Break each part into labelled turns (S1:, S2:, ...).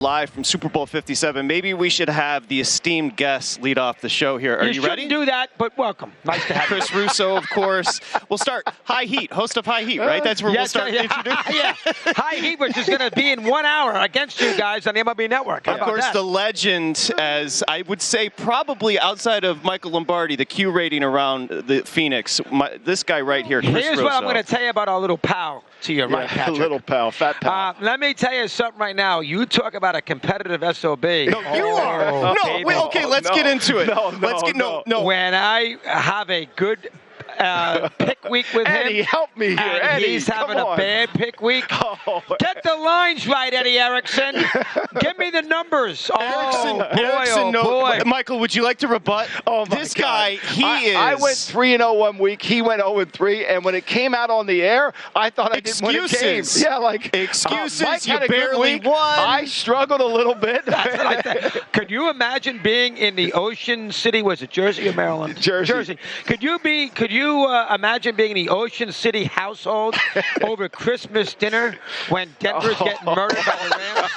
S1: Live from Super Bowl 57. Maybe we should have the esteemed guests lead off the show here. Are you ready?
S2: You shouldn't do that, but welcome. Nice to have you.
S1: Chris Russo, of course. We'll start High Heat, host of High Heat, right? That's where we'll start introducing.
S2: Yeah, High Heat, which is going to be in 1 hour against you guys on the MLB Network.
S1: Of course, the legend, as I would say, probably outside of Michael Lombardi, the Q rating around the Phoenix. This guy right here, Chris
S2: Here's
S1: Russo.
S2: what I'm going to tell you about our little pal to your right, Patrick.
S3: Little pal, fat pal.
S2: Let me tell you something right now. You talk about a competitive SOB.
S1: No, you are. No, wait, okay, let's get into it. No.
S2: When I have a good pick week with him.
S3: Eddie, help me here.
S2: And
S3: Eddie,
S2: he's having a bad pick week. Get the lines right, Eddie Erickson. Give me the numbers.
S1: Erickson,
S2: boy.
S1: Michael, would you like to rebut?
S3: Oh, my
S1: this
S3: God.
S1: guy,
S3: I went 3-0 1 week. He went 0-3. And when it came out on the air, I thought I didn't win a game. Yeah, like
S1: excuses.
S3: Mike
S1: You
S3: had a
S1: barely
S3: good week.
S1: won.
S3: I struggled a little bit.
S2: Could you imagine being in the Ocean City? Was it Jersey or Maryland?
S3: Jersey.
S2: Could you imagine being in the Ocean City household over Christmas dinner when Denver's getting murdered by the Rams?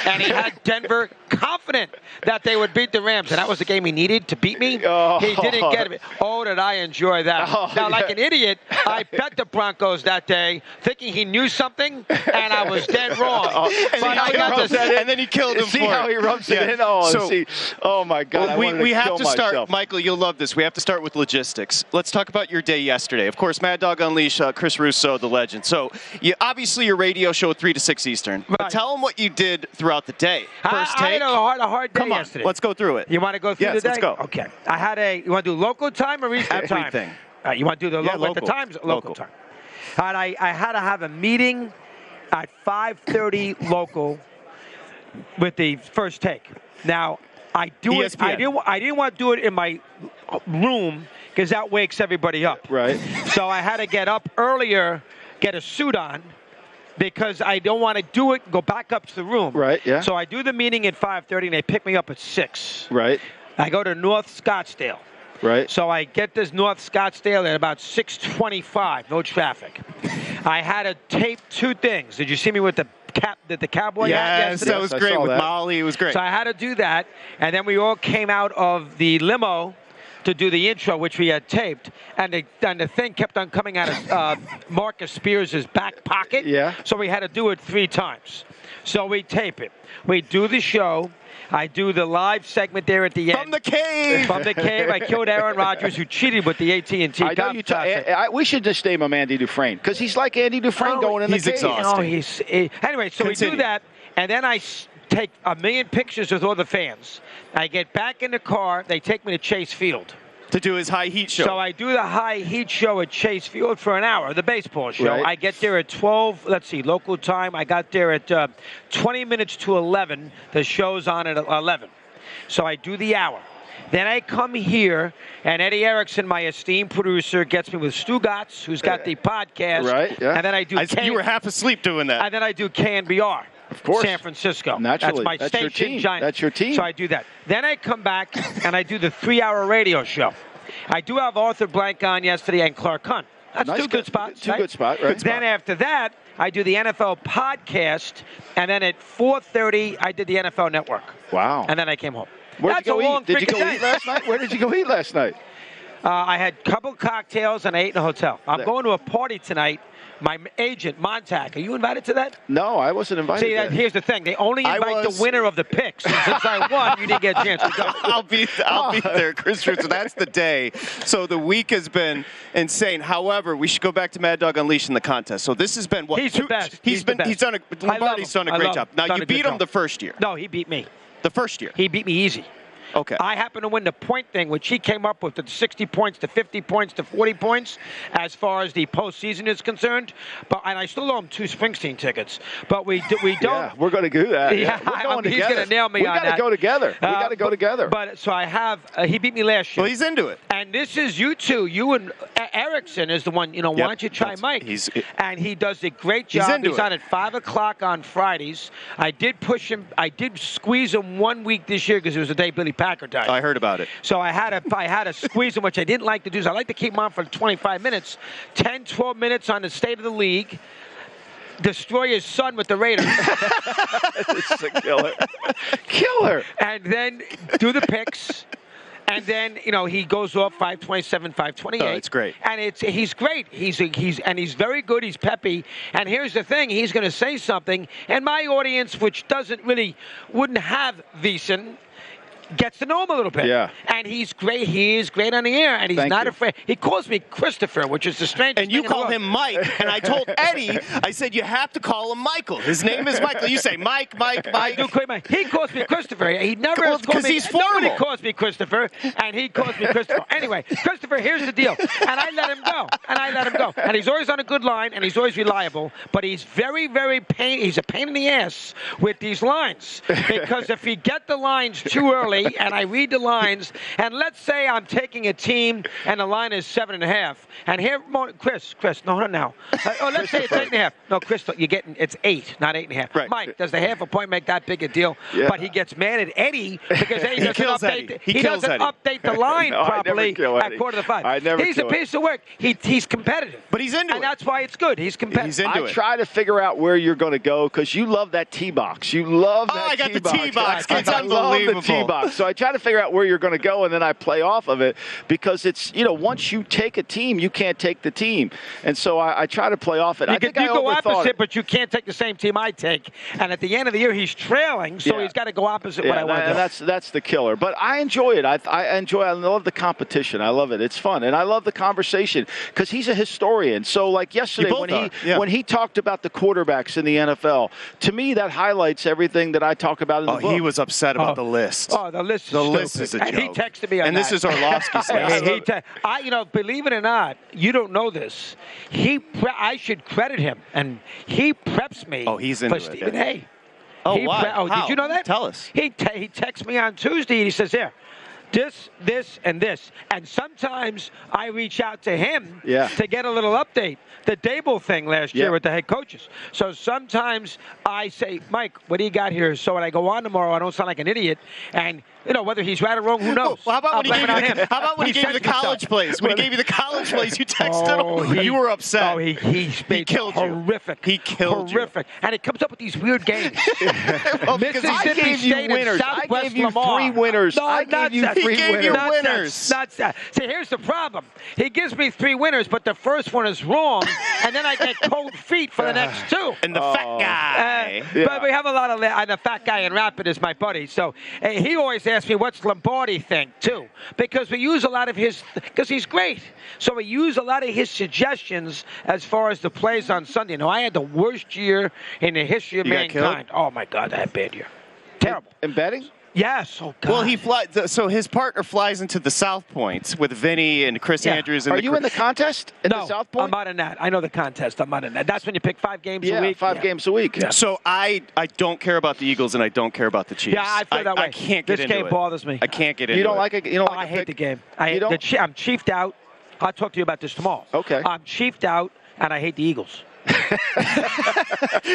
S2: And he had Denver confident that they would beat the Rams, and that was the game he needed to beat me. He didn't get it. Oh, did I enjoy that. Now, like an idiot, I bet the Broncos that day, thinking he knew something, and I was dead wrong.
S1: And then he killed him.
S3: See how he rubs it in? Oh, my God.
S1: We have to start. Michael, you'll love this. We have to start with logistics. Let's talk about your day yesterday. Of course, Mad Dog Unleashed, Chris Russo, the legend. So, obviously, your radio show 3 to 6 Eastern. Right. But tell them what you did throughout the day. First take.
S2: I had a hard day yesterday.
S1: Let's go through it.
S2: You want to go through the day?
S1: Let's go.
S2: Okay. You want to do local time or Eastern time?
S1: Everything.
S2: You want to do the local times? Local time. All right, I had to have a meeting at 5:30 local with the first take. Now, I didn't want to do it in my room because that wakes everybody up.
S3: Right.
S2: So I had to get up earlier, get a suit on, because I don't want to do it, go back up to the room.
S3: Right, yeah.
S2: So I do the meeting at 5:30, and they pick me up at 6.
S3: Right.
S2: I go to North Scottsdale.
S3: Right.
S2: So I get this North Scottsdale at about 6:25, no traffic. I had to tape 2 things. Did you see me with the cowboy hat yesterday?
S1: That was great with Molly. It was great.
S2: So I had to do that, and then we all came out of the limo to do the intro, which we had taped, and the thing kept on coming out of Marcus Spears' back pocket.
S3: Yeah.
S2: So we had to do it 3 times. So we tape it. We do the show. I do the live segment there at the end.
S1: From the cave.
S2: I killed Aaron Rodgers, who cheated with the AT&T.
S3: We should just name him Andy Dufresne, because he's like Andy Dufresne going in the cave.
S1: He's exhausted.
S2: Anyway, so we do that, and then I take a million pictures with all the fans. I get back in the car. They take me to Chase Field
S1: to do his High Heat show.
S2: So I do the High Heat show at Chase Field for an hour, the baseball show.
S3: Right.
S2: I get there at 12, local time. I got there at 20 minutes to 11. The show's on at 11. So I do the hour. Then I come here, and Eddie Erickson, my esteemed producer, gets me with Stu Gatz, who's got the podcast.
S3: Right, yeah.
S2: And then I do
S1: you were half asleep doing that.
S2: And then I do KNBR.
S3: Of course.
S2: San Francisco.
S3: Naturally.
S2: That's my station.
S3: Your team. That's your team.
S2: So I do that. Then I come back and I do the 3-hour radio show. I do have Arthur Blank on yesterday and Clark Hunt. That's
S3: nice.
S2: 2 good spots.
S3: Two good spots, right?
S2: Then after that, I do the NFL podcast, and then at 4:30, I did the NFL Network.
S3: Wow.
S2: And then I came home.
S3: Where'd you go eat? Did you go eat last night? Where did you go eat last night?
S2: I had a couple cocktails and I ate in a hotel. I'm going to a party tonight. My agent, Montag, are you invited to that?
S3: No, I wasn't invited.
S2: See, here's the thing. They only invite the winner of the picks. And since I won, you didn't get a chance to go.
S1: I'll be there, Chris Russo. That's the day. So the week has been insane. However, we should go back to Mad Dog Unleashed in the contest. So this has been what?
S2: He's the best.
S1: Lombardi's done a great job. Now, you beat him the first year.
S2: No, he beat me.
S1: The first year.
S2: He beat me easy.
S1: Okay.
S2: I happen to win the point thing, which he came up with, the 60 points to 50 points to 40 points as far as the postseason is concerned. And I still owe him 2 Springsteen tickets. But we don't.
S3: Yeah, we're going to do that.
S2: Yeah, he's going to nail me on that.
S3: We got to go together. We got to go together.
S2: But so I have. He beat me last year.
S1: Well, he's into it.
S2: And this is you two. You and Erickson is the one. Why don't you try Mike? And he does a great job. He's on at 5 o'clock on Fridays. I did push him. I did squeeze him 1 week this year because it was the day Billy Packer died.
S1: I heard about it.
S2: So I had to squeeze him, which I didn't like to do. So I like to keep him on for 25 minutes, 10, 12 minutes on the state of the league. destroy his son with the Raiders.
S3: It's a killer. Killer.
S2: And then do the picks. And then, he goes off 527, 528.
S1: Oh, it's great.
S2: And he's great. He's very good. He's peppy. And here's the thing. He's going to say something. And my audience, which wouldn't have VSiN, gets to know him a little bit.
S3: Yeah.
S2: And he's great. He is great on the air, and he's not afraid. He calls me Christopher, which is the strangest
S1: And you
S2: thing in the
S1: call
S2: world.
S1: him Mike, and I told Eddie, I said, you have to call him Michael. His name is Michael. You say Mike.
S2: I do call him Mike. He calls me Christopher. He never has called me.
S1: He's formal.
S2: Nobody calls me Christopher, and he calls me Christopher. Anyway, Christopher, here's the deal. And I let him go. And he's always on a good line, and he's always reliable, but he's very, very he's a pain in the ass with these lines. Because if you get the lines too early, and I read the lines, and let's say I'm taking a team and the line is 7.5, and here, Chris, no, now. Let's say it's 8.5. No, Chris, it's 8, not 8.5.
S1: Right.
S2: Mike, does the half a point make that big a deal?
S3: Yeah.
S2: But he gets mad at Eddie because Eddie doesn't update the line properly at 4:45. He's a piece of work. He's competitive.
S1: But he's into it.
S2: And that's why it's good. He's competitive.
S1: He's into it.
S3: I try to figure out where you're going to go because you love that tee box. You love that
S1: I got the
S3: tee
S1: tee box. It's
S3: I love
S1: unbelievable.
S3: the tee box. So I try to figure out where you're going to go, and then I play off of it because it's, once you take a team, you can't take the team. And so I try to play off it.
S2: You go opposite, but you can't take the same team I take. And at the end of the year, he's trailing, so he's got to go opposite what I want to do.
S3: That's the killer. But I enjoy it. I love the competition. I love it. It's fun. And I love the conversation because he's a historian. So like yesterday when he talked about the quarterbacks in the NFL, to me that highlights everything that I talk about in the book.
S1: He was upset about the list.
S2: Oh, the list is
S1: The
S2: stupid.
S1: list is a joke.
S2: And he texted me on
S1: and
S2: that.
S1: this is Orlovsky's list.
S2: Believe it or not, you don't know this. I should credit him, and he preps me
S1: he's into
S2: for Stephen A.
S1: Oh, wow.
S2: Did you know that?
S1: Tell us.
S2: He texts me on Tuesday, and he says, here, this, and this. And sometimes I reach out to him to get a little update. The Dable thing last year with the head coaches. So sometimes I say, Mike, what do you got here? So when I go on tomorrow, I don't sound like an idiot. And, whether he's right or wrong, who knows?
S1: Well, how about when he gave you the college plays? When he gave you the college plays, you texted him. You were upset.
S2: Oh, he killed
S1: horrific.
S2: You.
S1: He killed
S2: horrific. And he comes up with these weird games.
S3: I gave you winners. I gave you 3 winners.
S2: No,
S3: I gave you 3 winners.
S2: See, here's the problem. He gives me 3 winners, but the first one is wrong, and then I get cold feet for the next 2.
S1: And the fat guy.
S2: But we have a lot of the fat guy in Rapid is my buddy. So he always asks me, what's Lombardi think, too? Because we use a lot of his, because he's great. So we use a lot of his suggestions as far as the plays on Sunday. Now, I had the worst year in the history of mankind. Oh, my God, I had a bad year. Terrible.
S3: In betting?
S2: Yes. Oh, God.
S1: Well, he flies. So his partner flies into the South Points with Vinny and Chris Andrews.
S3: Are you in the contest in the South Point?
S2: I'm not in that. I know the contest. I'm not in that. That's when you pick 5 games a week.
S3: 5 games a week.
S2: Yeah.
S1: So I don't care about the Eagles and I don't care about the Chiefs.
S2: Yeah, I feel that way.
S1: I can't get into it.
S2: This game bothers me.
S1: I can't get into it.
S3: You don't like it? You don't like
S2: I hate the game.
S3: You don't?
S2: I'm chiefed out. I'll talk to you about this tomorrow.
S3: Okay.
S2: I'm chiefed out, and I hate the Eagles.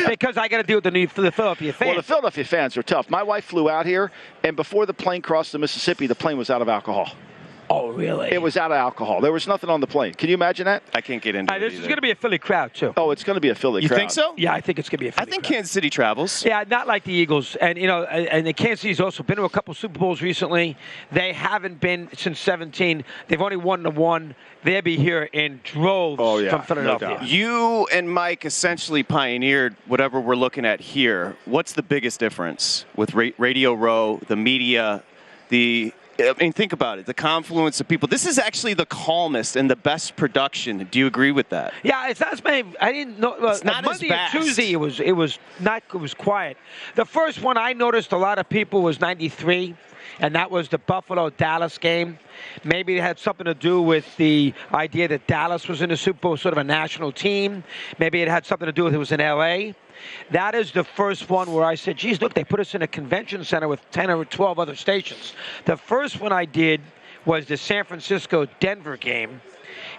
S2: Because I got to deal with the Philadelphia fans.
S3: Well, the Philadelphia fans are tough. My wife flew out here, and before the plane crossed the Mississippi, the plane was out of alcohol.
S2: Oh, really?
S3: It was out of alcohol. There was nothing on the plane. Can you imagine that?
S1: I can't get into it
S2: This is going to be a Philly crowd, too.
S3: Oh, it's going to be a Philly crowd.
S1: You think so?
S2: Yeah, I think it's going to be a Philly
S1: I think
S2: crowd.
S1: Kansas City travels.
S2: Yeah, not like the Eagles. And, and the Kansas City's also been to a couple Super Bowls recently. They haven't been since 17. They've only won the 1. They'll be here in droves from Philadelphia.
S3: No doubt.
S1: You and Mike essentially pioneered whatever we're looking at here. What's the biggest difference with Radio Row, the media, think about it, the confluence of people. This is actually the calmest and the best production. Do you agree with that?
S2: Yeah, it's not as many. I didn't know.
S1: It's not
S2: Monday
S1: as fast.
S2: and Tuesday, it was quiet. The first one I noticed a lot of people was 93. And that was the Buffalo-Dallas game. Maybe it had something to do with the idea that Dallas was in the Super Bowl, sort of a national team. Maybe it had something to do with it was in L.A. That is the first one where I said, geez, look, they put us in a convention center with 10 or 12 other stations. The first one I did was the San Francisco-Denver game,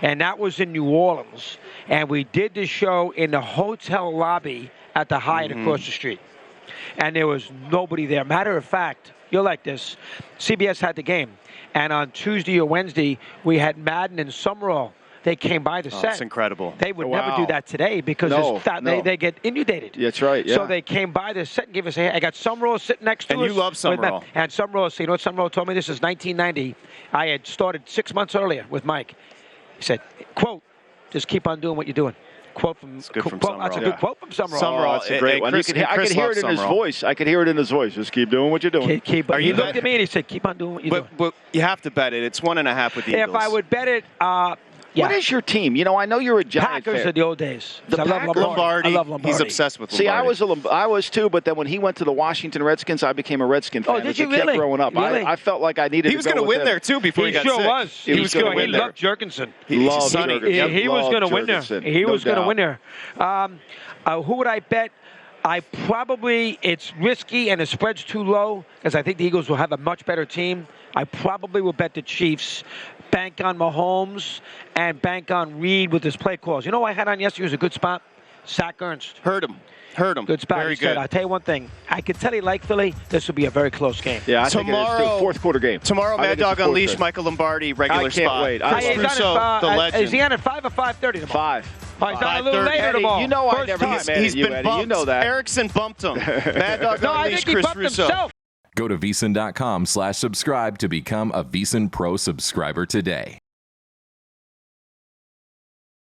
S2: and that was in New Orleans. And we did the show in the hotel lobby at the Hyatt across the street. And there was nobody there. Matter of fact, you'll like this. CBS had the game. And on Tuesday or Wednesday, we had Madden and Summerall they came by the set.
S1: That's incredible.
S2: They would never do that today because they get inundated.
S3: That's right. Yeah.
S2: So they came by the set and gave us a hand. I got Summerall sitting next to us.
S1: And you love Summerall.
S2: And Summerall, you know what Summerall told me? This is 1990. I had started 6 months earlier with Mike. He said, quote, just keep on doing what you're doing. Quote from Summerall. That's a good quote from Summerall.
S1: Summerall,
S3: that's a great one. I could hear it in his voice. I could hear it in his voice. Just keep doing what you're doing.
S2: He looked at me and he said, keep on doing what you're doing.
S1: But you have to bet it. It's 1.5 with the Eagles.
S2: If I would bet it,
S3: What is your team? You know, I know you're a Giant
S2: Packers
S3: fan.
S2: of the old days.
S3: The
S2: I love Lombardi. I love Lombardi.
S1: He's obsessed with Lombardi.
S3: See, I was too, but then when he went to the Washington Redskins, I became a Redskin fan.
S2: Oh, did you really?
S3: Kept growing up.
S2: Really?
S3: I felt like I needed to go.
S1: He was going to win there, too, before he got sick.
S2: He sure was.
S3: He was going to win there.
S2: He loved Jurgensen.
S3: He was going to
S2: win there. He was going to win there. Who would I bet? It's risky and the spread's too low because I think the Eagles will have a much better team. I probably will bet the Chiefs, bank on Mahomes, and bank on Reed with his play calls. You know what I had on yesterday was a good spot? Zach Ernst.
S1: Heard him.
S2: Good spot.
S1: Very good.
S2: I'll tell you one thing. I can tell you like Philly, this will be a very close game.
S3: Yeah, I think it is too. Fourth quarter game.
S1: Tomorrow, Mad Dog Unleashed, Michael Lombardi, regular spot.
S3: I can't wait.
S1: Chris Russo, the legend.
S2: Is he on at 5 or 5:30 tomorrow?
S3: 5.
S2: Oh, he's on a little later
S3: Eddie,
S2: tomorrow.
S3: you know I never get mad at you, Eddie. You know that.
S1: Erickson bumped him. Mad Dog
S2: No, I
S1: Unleashed,
S2: think he
S1: Chris
S2: bumped
S1: Russo.
S2: himself.
S4: Go to VSiN.com/subscribe to become a VSiN Pro subscriber today.